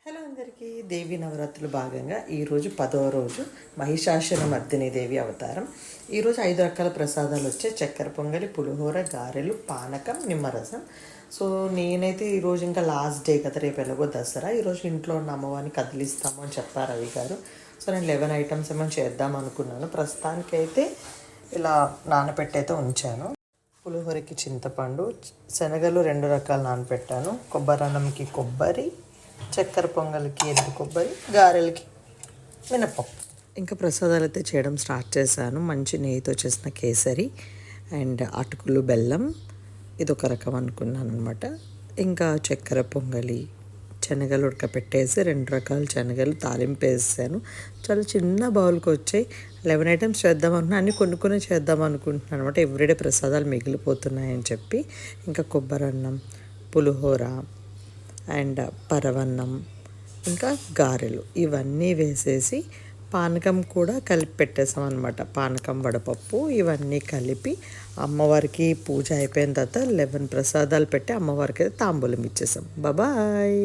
Hello అందరికీ. దేవి నవరాత్రులు భాగంగా ఈరోజు 10వ రోజు మహిషాసుర మర్దిని దేవి అవతారం. ఈరోజు 5 రకాల ప్రసాదాలు వచ్చాయి: చక్కెర పొంగలి, పులిహోర, గారెలు, పానకం, నిమ్మరసం. సో నేనైతే ఈరోజు ఇంకా లాస్ట్ డే కదా, రేపు ఎలాగో దసరా, ఈరోజు ఇంట్లో ఉన్న అమ్మవారిని కదిలిస్తాము అని చెప్పారు రవి గారు. సో నేను 11 ఐటమ్స్ ఏమో చేద్దాం అనుకున్నాను. ప్రస్తుతానికైతే ఇలా నానపెట్టయితే ఉంచాను. పులిహోరకి చింతపండు, శనగలు 2 రకాలు నానపెట్టాను, కొబ్బరన్నంకి కొబ్బరి, చక్కెర పొంగల్కి ఎండు కొబ్బరి, గారెలకి మినపప్పు. ఇంకా ప్రసాదాలు అయితే చేయడం స్టార్ట్ చేశాను. మంచి నెయ్యితో చేసిన కేసరి అండ్ అటుకులు, బెల్లం, ఇదొక రకం అనుకున్నాను అనమాట. ఇంకా చక్కెర పొంగలి, శనగలు ఉడకపెట్టేసి 2 రకాల శనగలు తాలింపు వేసాను. చాలా చిన్న బౌల్కి వచ్చాయి. 11 ఐటమ్స్ చేద్దాం అనుకున్నా, అన్నీ కొన్ని చేద్దాం అనుకుంటున్నాను అనమాట. ఎవ్రీడే ప్రసాదాలు మిగిలిపోతున్నాయని చెప్పి. ఇంకా కొబ్బరన్నం, పులిహోర అండ్ పరవన్నం, ఇంకా గారెలు ఇవన్నీ వేసేసి పానకం కూడా కలిపి పెట్టేసాం అనమాట. పానకం, వడపప్పు ఇవన్నీ కలిపి అమ్మవారికి పూజ అయిపోయిన తర్వాత 11 ప్రసాదాలు పెట్టి అమ్మవారికి అయితే తాంబూలం ఇచ్చేసాం. బాయ్.